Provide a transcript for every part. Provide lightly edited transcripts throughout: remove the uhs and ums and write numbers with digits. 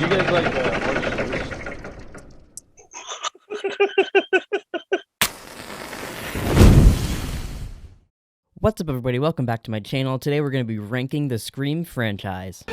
guys like orange juice? What's up, everybody? Welcome back to my channel. Today we're going to be ranking the Scream franchise.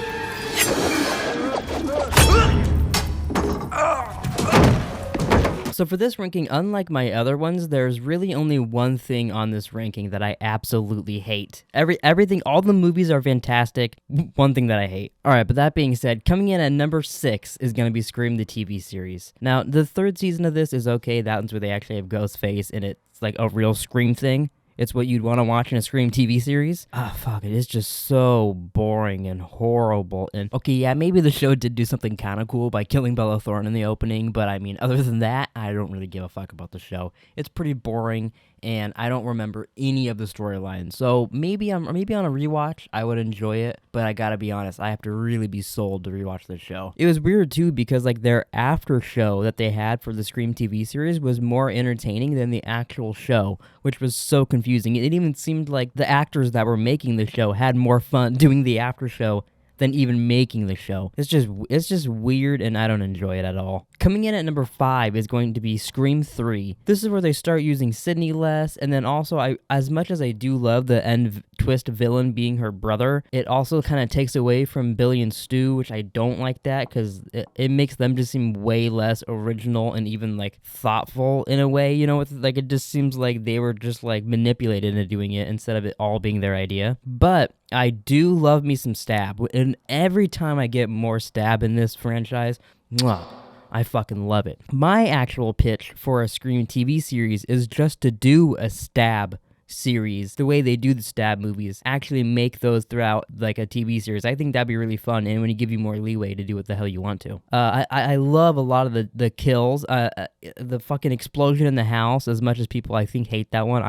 So for this ranking, unlike my other ones, there's really only one thing on this ranking that I absolutely hate. Everything, all the movies are fantastic. One thing that I hate. Alright, but that being said, coming in at number 6 is going to be Scream the TV series. Now, the third season of this is okay. That one's where they actually have Ghostface, and it's like a real Scream thing. It's what you'd want to watch in a Scream TV series. Fuck, it is just so boring and horrible. And okay, yeah, maybe the show did do something kind of cool by killing Bella Thorne in the opening, but I mean, other than that, I don't really give a fuck about the show. It's pretty boring, and I don't remember any of the storylines. So maybe on a rewatch, I would enjoy it, but I gotta be honest, I have to really be sold to rewatch the show. It was weird too, because like their after show that they had for the Scream TV series was more entertaining than the actual show, which was so confusing. It even seemed like the actors that were making the show had more fun doing the after show than even making the show. It's just weird, and I don't enjoy it at all. Coming in at number 5 is going to be Scream 3. This is where they start using Sydney less, and then also, as much as I do love the end twist villain being her brother, it also kind of takes away from Billy and Stu, which I don't like that, because it makes them just seem way less original and even, like, thoughtful in a way, you know? Like, it just seems like they were just, like, manipulated into doing it instead of it all being their idea. But I do love me some Stab, and every time I get more Stab in this franchise, mwah, I fucking love it. My actual pitch for a Scream TV series is just to do a Stab series, the way they do the Stab movies, actually make those throughout like a TV series. I think that'd be really fun, and when you give you more leeway to do what the hell you want to. I love a lot of the kills, the fucking explosion in the house. As much as people I think hate that one,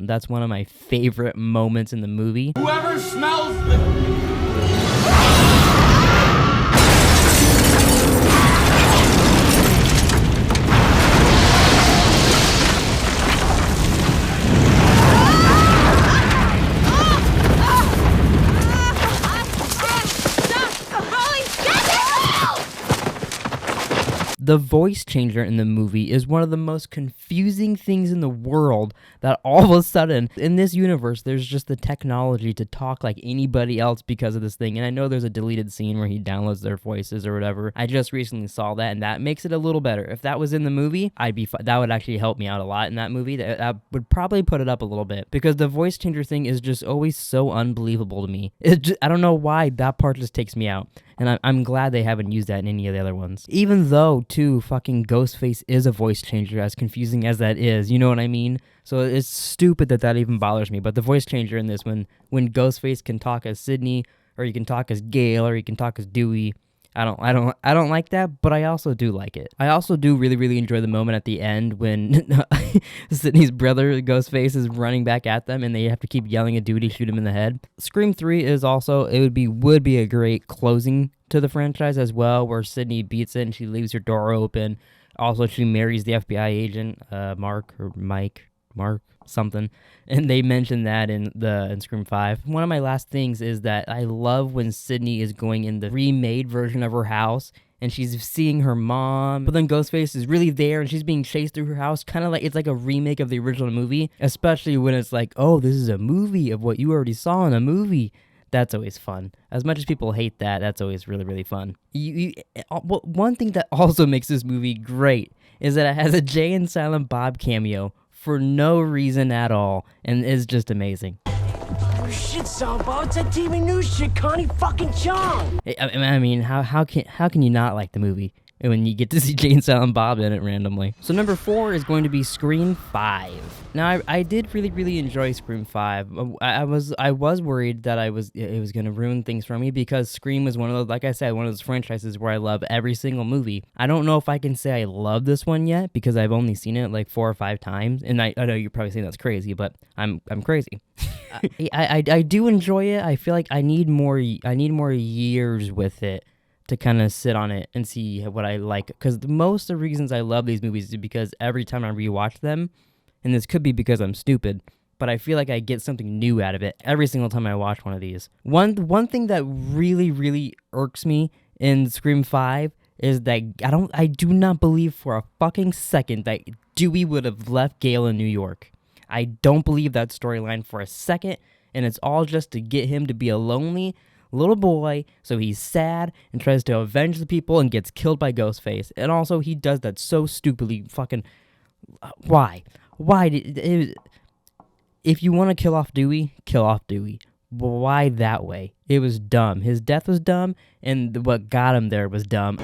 that's one of my favorite moments in the movie. Whoever smells the... The voice changer in the movie is one of the most confusing things in the world, that all of a sudden, in this universe, there's just the technology to talk like anybody else because of this thing. And I know there's a deleted scene where he downloads their voices or whatever. I just recently saw that, and that makes it a little better. If that was in the movie, that would actually help me out a lot in that movie. That would probably put it up a little bit, because the voice changer thing is just always so unbelievable to me. I don't know why that part just takes me out. And I'm glad they haven't used that in any of the other ones. Even though, too, fucking Ghostface is a voice changer, as confusing as that is, you know what I mean? So it's stupid that even bothers me. But the voice changer in this, when Ghostface can talk as Sydney, or he can talk as Gail, or he can talk as Dewey, I don't like that, but I also do like it. I also do really, really enjoy the moment at the end when Sydney's brother, Ghostface, is running back at them, and they have to keep yelling at Dewey to shoot him in the head. Scream 3 is also, would be a great closing to the franchise as well, where Sydney beats it and she leaves her door open. Also, she marries the FBI agent, Mark, something, and they mentioned that in Scream 5. One of my last things is that I love when Sydney is going in the remade version of her house, and she's seeing her mom, but then Ghostface is really there, and she's being chased through her house, kind of like it's like a remake of the original movie, especially when it's like, oh, this is a movie of what you already saw in a movie. That's always fun. As much as people hate that, that's always really, really fun. One thing that also makes this movie great is that it has a Jay and Silent Bob cameo for no reason at all, and is just amazing. Oh shit, Samba, it's that TV news shit, Connie fucking Chung. I mean, how can you not like the movie when you get to see Jay and Silent Bob in it randomly? So number 4 is going to be Scream 5. Now, I did really, really enjoy Scream 5. I was worried that it was going to ruin things for me, because Scream is one of those, like I said, one of those franchises where I love every single movie. I don't know if I can say I love this one yet, because I've only seen it like 4 or 5 times, and I know you're probably saying that's crazy, but I'm crazy. I do enjoy it. I feel like I need more years with it to kind of sit on it and see what I like, because most of the reasons I love these movies is because every time I rewatch them, and this could be because I'm stupid, but I feel like I get something new out of it every single time I watch one of these. One thing that really, really irks me in Scream 5 is that I do not believe for a fucking second that Dewey would have left Gale in New York. I don't believe that storyline for a second, and it's all just to get him to be a lonely little boy, so he's sad and tries to avenge the people and gets killed by Ghostface. And also, he does that so stupidly. Fucking why? If you want to kill off Dewey, kill off Dewey. But why that way? It was dumb. His death was dumb, and what got him there was dumb.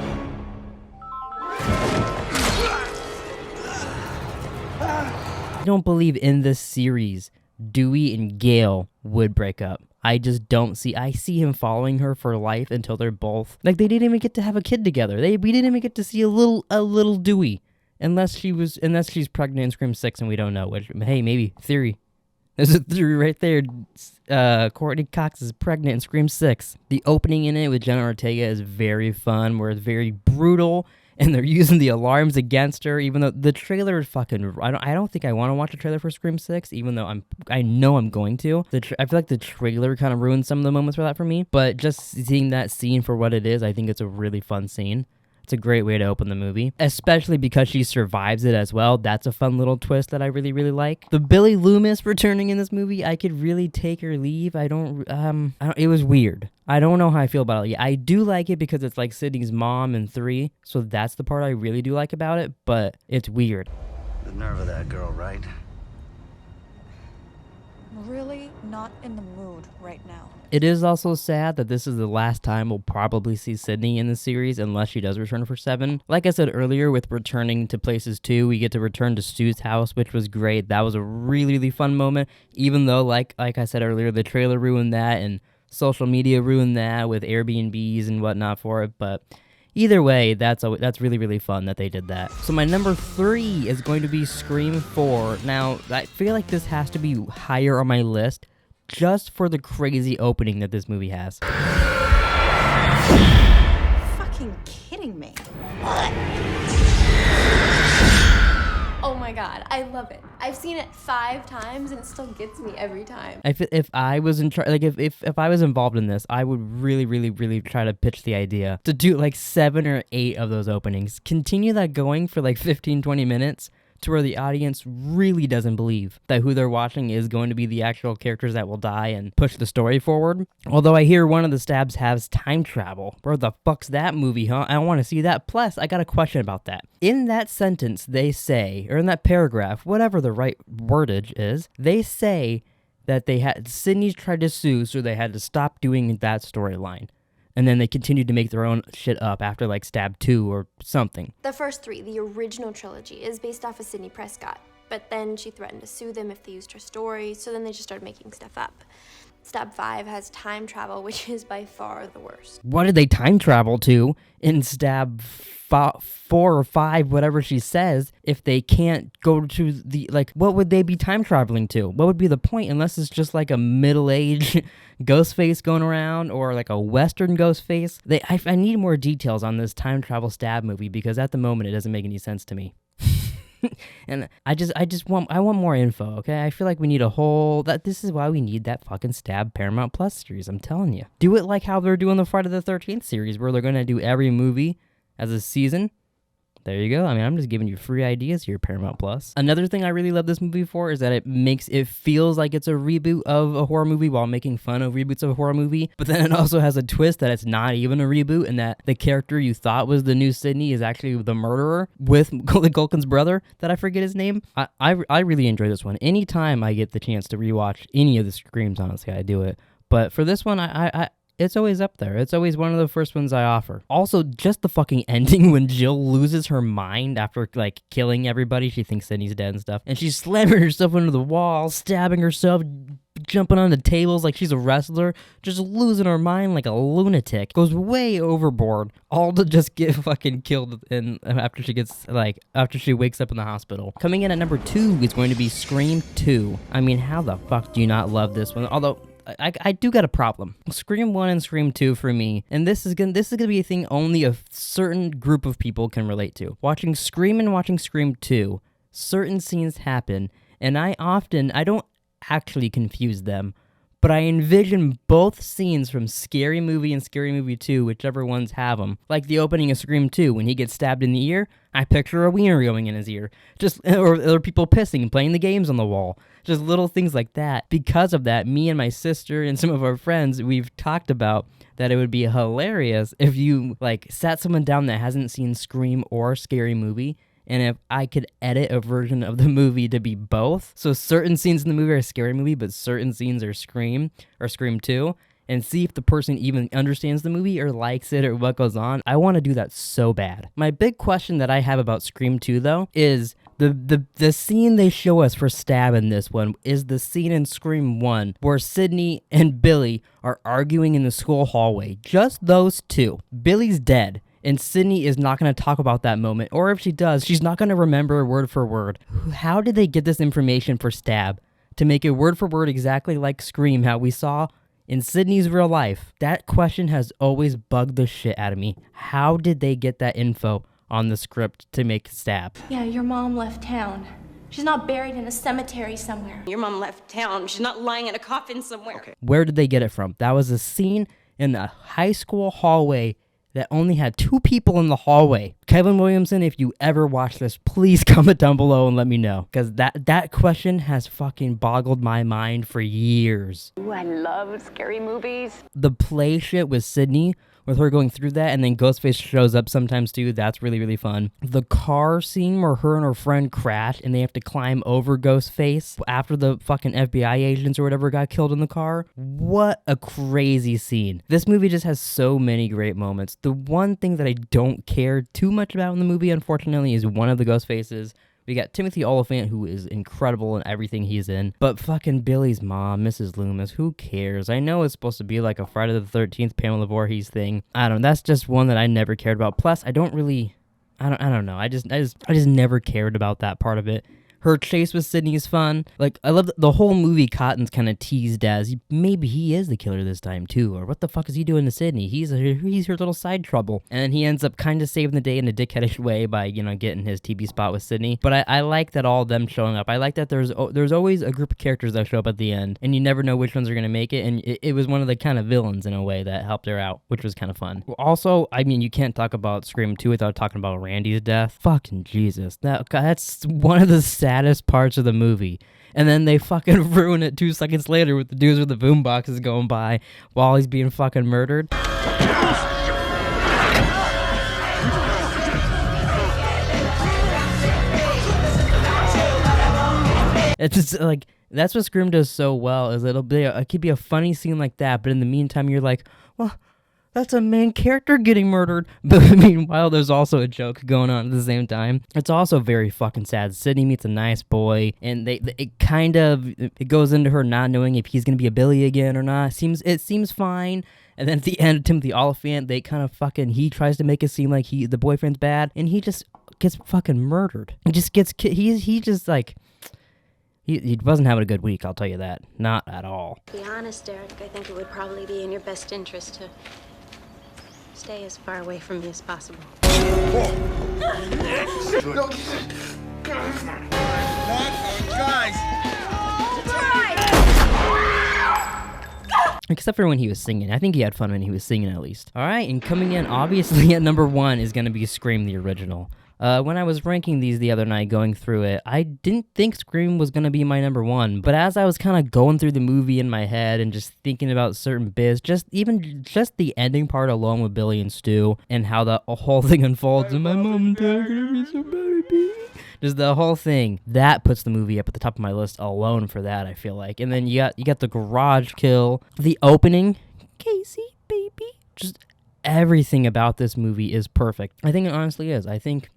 I don't believe in this series Dewey and Gale would break up. I just don't see. I see him following her for life until they're both like they didn't even get to have a kid together. We didn't even get to see a little Dewey, unless she's pregnant in Scream 6 and we don't know. Which, hey, maybe theory. There's a theory right there. Courtney Cox is pregnant in Scream 6. The opening in it with Jenna Ortega is very fun, where it's very brutal, and they're using the alarms against her, even though the trailer is fucking... I don't think I want to watch a trailer for Scream 6, even though I know I'm going to. I feel like the trailer kind of ruined some of the moments for that for me, but just seeing that scene for what it is, I think it's a really fun scene. It's a great way to open the movie, especially because she survives it as well. That's a fun little twist that I really, really like. The Billy Loomis returning in this movie, I could really take or leave. It was weird. I don't know how I feel about it. Yeah, I do like it because it's like Sydney's mom in 3, so that's the part I really do like about it, but it's weird. The nerve of that girl, right? Really not in the mood right now. It is also sad that this is the last time we'll probably see Sydney in the series unless she does return for 7. Like I said earlier, with returning to Places 2, we get to return to Stu's house, which was great. That was a really, really fun moment, even though, like I said earlier, the trailer ruined that and social media ruined that with Airbnbs and whatnot for it, but... either way, that's really, really fun that they did that. So my number 3 is going to be Scream 4. Now, I feel like this has to be higher on my list just for the crazy opening that this movie has. Fucking kidding me. Oh my god, I love it. I've seen it 5 times and it still gets me every time. If I was in charge, like if I was involved in this, I would really, really, really try to pitch the idea to do like 7 or 8 of those openings. Continue that going for like 15, 20 minutes to where the audience really doesn't believe that who they're watching is going to be the actual characters that will die and push the story forward. Although I hear one of the stabs has time travel. Where the fuck's that movie, huh? I want to see that. Plus, I got a question about that. In that sentence, they say, or in that paragraph, whatever the right wordage is, they say that Sydney tried to sue, so they had to stop doing that storyline. And then they continued to make their own shit up after, like, Stab 2 or something. The first 3, the original trilogy, is based off of Sidney Prescott. But then she threatened to sue them if they used her story, so then they just started making stuff up. Stab 5 has time travel, which is by far the worst. What did they time travel to in Stab 4 or 5, whatever she says, if they can't go to the, like, what would they be time traveling to? What would be the point, unless it's just like a middle-aged Ghostface going around, or like a Western Ghostface? I need more details on this time travel Stab movie, because at the moment it doesn't make any sense to me. And I want more info, okay? I feel like we need this is why we need that fucking Stab Paramount Plus series, I'm telling you. Do it like how they're doing the Friday the 13th series, where they're gonna do every movie as a season. There you go. I mean, I'm just giving you free ideas here, Paramount Plus. Another thing I really love this movie for is that it feels like it's a reboot of a horror movie while making fun of reboots of a horror movie. But then it also has a twist that it's not even a reboot, and that the character you thought was the new Sydney is actually the murderer with Macaulay Culkin's brother, that I forget his name. I really enjoy this one. Anytime I get the chance to rewatch any of the Screams, honestly, I do it. But for this one, it's always up there. It's always one of the first ones I offer. Also, just the fucking ending when Jill loses her mind after, like, killing everybody. She thinks Sydney's dead and stuff. And she's slamming herself into the wall, stabbing herself, jumping on the tables like she's a wrestler, just losing her mind like a lunatic. Goes way overboard, all to just get fucking killed after she wakes up in the hospital. Coming in at number 2 is going to be Scream 2. I mean, how the fuck do you not love this one? Although... I do got a problem. Scream 1 and Scream 2 for me, and this is gonna be a thing only a certain group of people can relate to. Watching Scream and watching Scream 2, certain scenes happen, and I don't actually confuse them, but I envision both scenes from Scary Movie and Scary Movie 2, whichever ones have them. Like the opening of Scream 2, when he gets stabbed in the ear, I picture a wiener going in his ear. Or people pissing and playing the games on the wall. Just little things like that. Because of that, me and my sister and some of our friends, we've talked about that it would be hilarious if you like sat someone down that hasn't seen Scream or Scary Movie, and if I could edit a version of the movie to be both. So certain scenes in the movie are Scary Movie, but certain scenes are Scream or Scream 2, and see if the person even understands the movie or likes it or what goes on. I want to do that so bad. My big question that I have about Scream 2, though, is the scene they show us for Stab in this one is the scene in Scream 1 where Sidney and Billy are arguing in the school hallway. Just those two. Billy's dead, and Sidney is not going to talk about that moment, or if she does, she's not going to remember word for word. How did they get this information for Stab to make it word for word exactly like Scream, how we saw in Sidney's real life? That question has always bugged the shit out of me. How did they get that info on the script to make Stab? Yeah, your mom left town. She's not buried in a cemetery somewhere. Your mom left town. She's not lying in a coffin somewhere. Okay. Where did they get it from? That was a scene in the high school hallway that only had 2 people in the hallway. Kevin Williamson, if you ever watch this, please comment down below and let me know. Because that question has fucking boggled my mind for years. Ooh, I love scary movies. The play shit with Sydney, with her going through that, and then Ghostface shows up sometimes too, that's really, really fun. The car scene where her and her friend crash and they have to climb over Ghostface after the fucking FBI agents or whatever got killed in the car. What a crazy scene. This movie just has so many great moments. The one thing that I don't care too much about in the movie, unfortunately, is one of the Ghostfaces. We got Timothy Olyphant, who is incredible in everything he's in. But fucking Billy's mom, Mrs. Loomis, who cares? I know it's supposed to be like a Friday the 13th Pamela Voorhees thing. I don't know. That's just one that I never cared about. Plus, I don't know. I just never cared about that part of it. Her chase with Sydney is fun. Like, I love the whole movie. Cotton's kind of teased as maybe he is the killer this time too, or what the fuck is he doing to Sydney? He's her little side trouble, and then he ends up kind of saving the day in a dickheadish way by getting his TV spot with Sydney. But I like that all of them showing up. I like that there's always a group of characters that show up at the end, and you never know which ones are gonna make it. And it was one of the kind of villains in a way that helped her out, which was kind of fun. Also, I mean, you can't talk about Scream 2 without talking about Randy's death. Fucking Jesus, that's one of the saddest parts of the movie. And then they fucking ruin it 2 seconds later with the dudes with the boom boxes going by while he's being fucking murdered. It's just like, that's what Scream does so well, is it could be a funny scene like that, but in the meantime you're like, well, that's a main character getting murdered. But meanwhile, there's also a joke going on at the same time. It's also very fucking sad. Sydney meets a nice boy, and it goes into her not knowing if he's gonna be a Billy again or not. It seems fine. And then at the end, Timothy Olyphant, they kind of he tries to make it seem like the boyfriend's bad, and he just gets fucking murdered. He just gets he just like. He wasn't having a good week, I'll tell you that. Not at all. To be honest, Derek, I think it would probably be in your best interest to stay as far away from me as possible. Except for when he was singing. I think he had fun when he was singing, at least. Alright, and coming in, obviously, at number 1 is going to be Scream the original. When I was ranking these the other night, going through it, I didn't think Scream was going to be my number 1, but as I was kind of going through the movie in my head and just thinking about certain bits, just the ending part alone with Billy and Stu, and how the whole thing unfolds, and my mom and dad are going to be so baby. Just the whole thing, that puts the movie up at the top of my list alone for that, I feel like. And then you got the garage kill, the opening, Casey, baby. Just everything about this movie is perfect. I think it honestly is. I think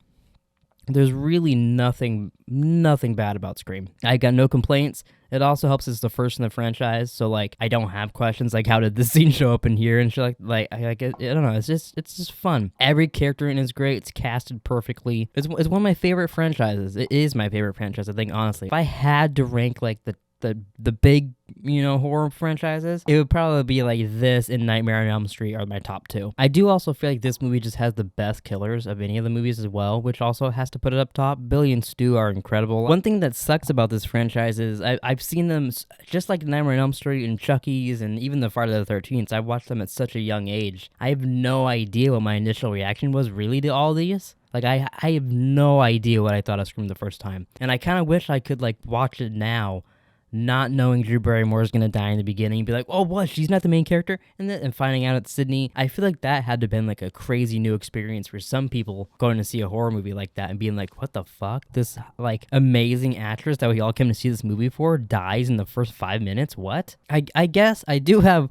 there's really nothing bad about Scream. I got no complaints. It also helps it's the first in the franchise, so like I don't have questions like how did this scene show up in here and shit like I don't know. It's just fun. Every character in it is great. It's casted perfectly. It's one of my favorite franchises. It is my favorite franchise, I think, honestly. If I had to rank like the the big, horror franchises, it would probably be like this and Nightmare on Elm Street are my top two. I do also feel like this movie just has the best killers of any of the movies as well, which also has to put it up top. Billy and Stu are incredible. One thing that sucks about this franchise is I've seen them, just like Nightmare on Elm Street and Chucky's and even the Friday the 13th, I've watched them at such a young age. I have no idea what my initial reaction was really to all these. Like, I have no idea what I thought of Scream the first time. And I kind of wish I could, like, watch it now, not knowing Drew Barrymore is going to die in the beginning, and be like, oh, what? She's not the main character? And finding out it's Sydney. I feel like that had to have been, like, a crazy new experience for some people going to see a horror movie like that and being like, what the fuck? This, like, amazing actress that we all came to see this movie for dies in the first 5 minutes? What? I guess I do have...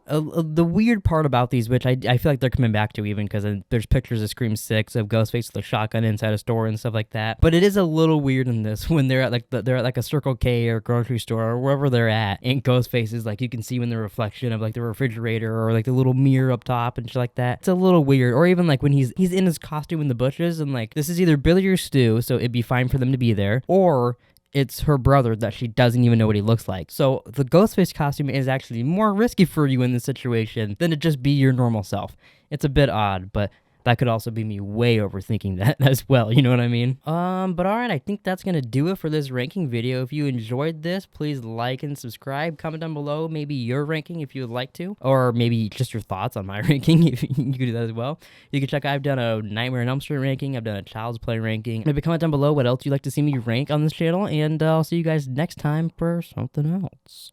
the weird part about these, which I feel like they're coming back to even because there's pictures of Scream 6 of Ghostface with a shotgun inside a store and stuff like that. But it is a little weird in this when they're at like a Circle K or grocery store or wherever they're at, and Ghostface is like, you can see him in the reflection of like the refrigerator or like the little mirror up top and shit like that. It's a little weird. Or even like when he's in his costume in the bushes and like this is either Billy or Stu, so it'd be fine for them to be there, or it's her brother that she doesn't even know what he looks like. So the Ghostface costume is actually more risky for you in this situation than to just be your normal self. It's a bit odd, but that could also be me way overthinking that as well, you know what I mean? But alright, I think that's gonna do it for this ranking video. If you enjoyed this, please like and subscribe. Comment down below maybe your ranking if you would like to, or maybe just your thoughts on my ranking, if you could do that as well. You can check, I've done a Nightmare on Elm Street ranking, I've done a Child's Play ranking. Maybe comment down below what else you'd like to see me rank on this channel, and I'll see you guys next time for something else.